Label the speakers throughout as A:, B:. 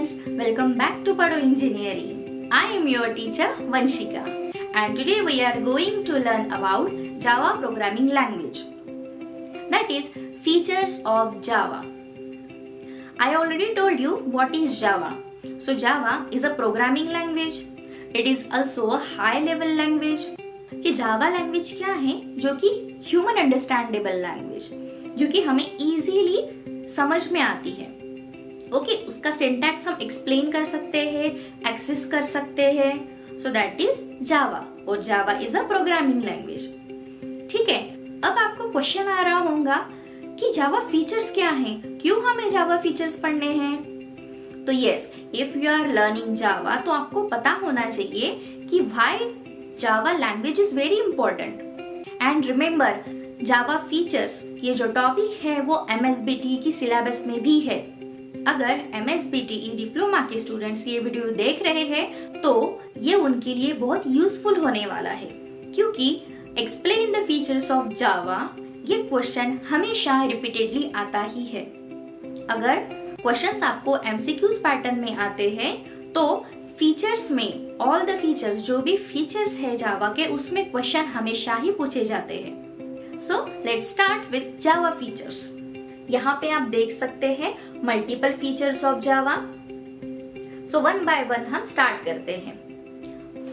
A: students, welcome back to Pado Engineering. I am your teacher Vanshika and today we are going to learn about Java programming language. That is features of Java. I already told you what is Java. So Java is a programming language. It is also a high level language. कि Java language क्या है जो कि human understandable language, जो कि हमें easily समझ में आती है. ओके, उसका सिंटैक्स हम एक्सप्लेन कर सकते हैं, एक्सेस कर सकते हैं. सो दैट इज जावा और जावा इज अ प्रोग्रामिंग लैंग्वेज. ठीक है, अब आपको क्वेश्चन आ रहा होगा कि जावा फीचर्स क्या हैं, क्यों हमें जावा फीचर्स पढ़ने हैं. तो yes, if you are learning Java तो आपको पता होना चाहिए कि why Java language is very important. And remember, Java features ये जो टॉपिक है वो MSBTE की सिलेबस में भी है. अगर MSBTE डिप्लोमा के स्टूडेंट्स ये वीडियो देख रहे हैं तो ये उनके लिए बहुत यूजफुल होने वाला है, क्योंकि एक्सप्लेन द फीचर्स ऑफ जावा ये क्वेश्चन हमेशा रिपीटेडली आता ही है. अगर क्वेश्चंस आपको MCQs पैटर्न में आते हैं तो फीचर्स में ऑल द फीचर्स, जो भी फीचर्स है जावा के, उसमें क्वेश्चन हमेशा ही पूछे जाते हैं. So let's start with Java features. यहाँ पे आप देख सकते हैं multiple features of Java. So one by one हम स्टार्ट करते हैं.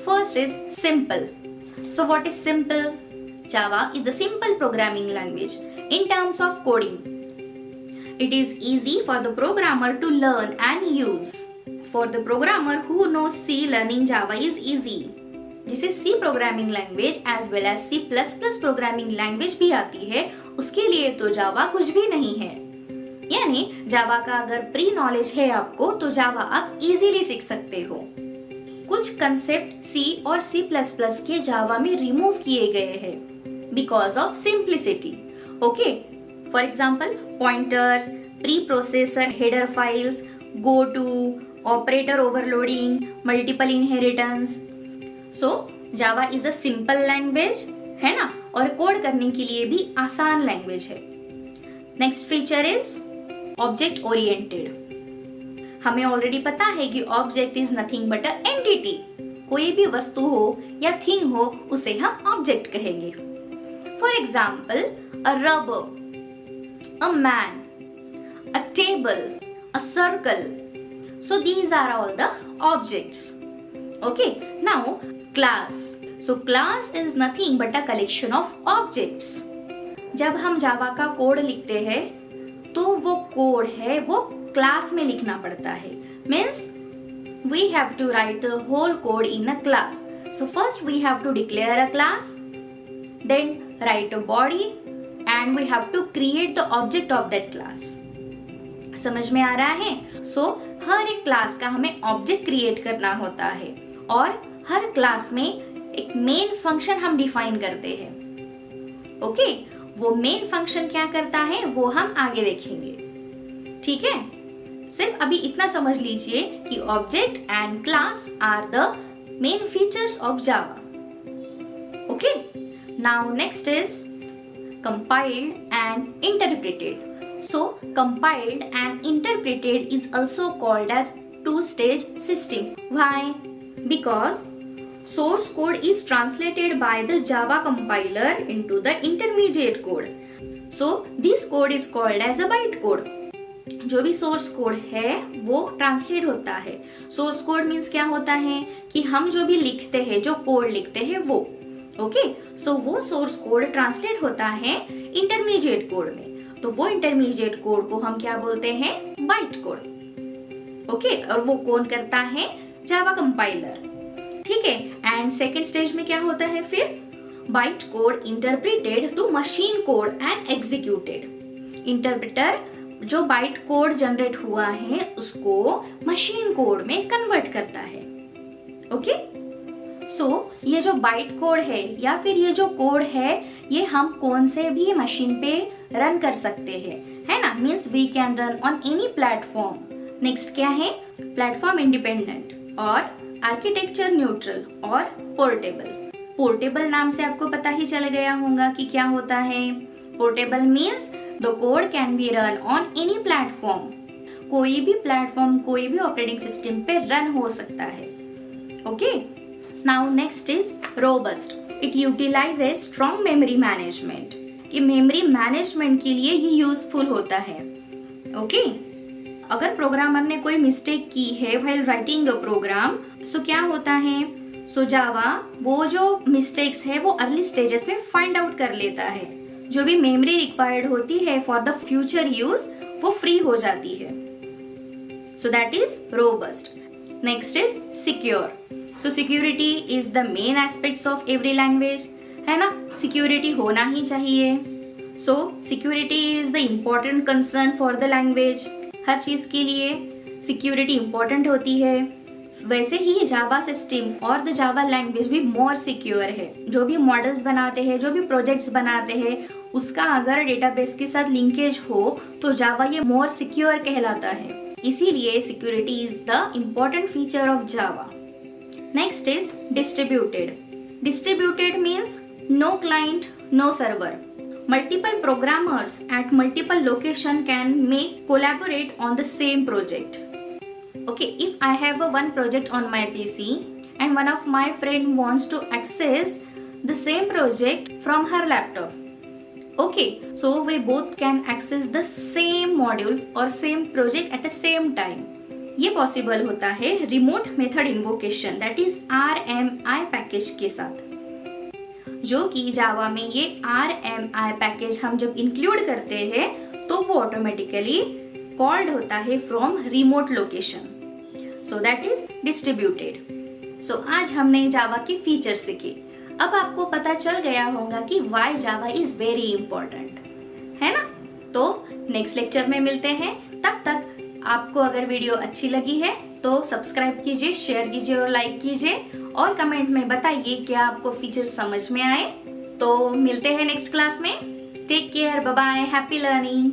A: First is simple. So what is simple? Java is a simple programming language in terms of coding. It is easy for the programmer to learn and use. For the programmer who knows C, learning Java is easy. जिसे C programming language as well as C++ programming language भी आती है, उसके लिए तो जावा कुछ भी नहीं है. यानी जावा का अगर प्री नॉलेज है आपको तो जावा आप इजीली सीख सकते हो. कुछ कंसेप्ट C और C++ के जावा में रिमूव किए गए हैं because of simplicity. Okay, for example pointers, pre processor header files, go to, operator overloading, multiple inheritance. So Java is a simple language है ना, और कोड करने के लिए भी आसान लैंग्वेज है. Next feature is object oriented. हमें ऑलरेडी पता है कि object is nothing but a entity. कोई भी वस्तु हो या थिंग हो उसे हम ऑब्जेक्ट कहेंगे. For example a rubber, a man, a table, a circle. So these are all the objects. Okay, now class. So class is nothing but a collection of objects. जब हम जावा का कोड लिखते हैं तो वो कोड है वो क्लास में लिखना पड़ता है. Means we have to write the whole code in a class. So first we have to declare a class, then write a body, and we have to create the object of that class. समझ में आ रहा है? So हर एक class का हमें object create करना होता है और हर क्लास में एक मेन फंक्शन हम डिफाइन करते हैं. ओके, वो मेन फंक्शन क्या करता है वो हम आगे देखेंगे. ठीक है, सिर्फ अभी इतना समझ लीजिए कि object and class are the main features of Java. Okay, now next is compiled and interpreted. So compiled and interpreted is also called as two-stage system. Why? Because source code is translated by the Java compiler into the intermediate code. So this code is called as a bytecode. जो भी source code है वो translate होता है. Source code means क्या होता है कि हम जो भी लिखते हैं, जो कोड लिखते हैं वो. ओके, सो वो सोर्स कोड ट्रांसलेट होता है इंटरमीडिएट कोड में. तो वो इंटरमीडिएट कोड को हम क्या बोलते हैं? Byte code. ओके, और वो कौन करता है? Java compiler. ठीक है, एंड सेकेंड स्टेज में क्या होता है फिर? Byte code interpreted to machine code and executed. Interpreter जो बाइट कोड जनरेट हुआ है उसको मशीन कोड में कन्वर्ट करता है. ओके, सो ये जो बाइट कोड है या फिर ये जो कोड है ये हम कौन से भी मशीन पे रन कर सकते हैं, है ना. Means we can run on any platform. Next क्या है? प्लेटफॉर्म इंडिपेंडेंट और आर्किटेक्चर न्यूट्रल और पोर्टेबल. पोर्टेबल नाम से आपको पता ही चल गया होगा कि क्या होता है. Portable means the code can be run on any platform. कोई भी प्लेटफॉर्म, कोई भी ऑपरेटिंग सिस्टम पे रन हो सकता है। Okay, now next is robust. It utilises strong memory management, कि मेमोरी मैनेजमेंट के लिए ये यूजफुल होता है। ओके, अगर प्रोग्रामर ने कोई मिस्टेक की है व्हाइल राइटिंग अ प्रोग्राम, सो क्या होता है, सो जावा वो जो मिस्टेक्स है वो अर्ली स्टेजेस में फाइंड आउट कर लेता है। जो भी मेमोरी रिक्वायर्ड होती है फॉर द फ्यूचर यूज वो फ्री हो जाती है। So that is robust. Next is secure. So security is the main aspects of every language, है ना। सिक्योरिटी होना ही चाहिए। So security is the important concern for the language. हर चीज के लिए सिक्योरिटी इंपॉर्टेंट होती है। वैसे ही जावा सिस्टम और द जावा लैंग्वेज भी मोर सिक्योर है। जो भी मॉडल्स बनाते हैं, जो भी प्रोजेक्ट्स बनाते हैं, उसका अगर डेटाबेस के साथ लिंकेज हो तो जावा ये मोर सिक्योर कहलाता है। इसीलिए security is the important feature of Java. Next is distributed. Distributed means no client, no server. Multiple programmers at multiple location can collaborate on the same project. Okay, if I have one project on my PC and one of my friend wants to access the same project from her laptop. Okay, so we both can access the same module or same project at the same time. ये possible होता है remote method invocation, that is RMI package के साथ, जो कि जावा में ये RMI package हम जब इंक्लूड करते हैं तो वो ऑटोमेटिकली कॉल्ड होता है from remote location. So that is distributed. सो आज हमने जावा के फीचर सीखे। अब आपको पता चल गया होगा कि why Java is very important, है ना। तो नेक्स्ट लेक्चर में मिलते हैं। तब तक आपको अगर वीडियो अच्छी लगी है तो सब्सक्राइब कीजिए, शेयर कीजिए और लाइक कीजिए, और कमेंट में बताइए क्या आपको फीचर समझ में आए। तो मिलते हैं नेक्स्ट क्लास में। Take care, bye bye, happy learning.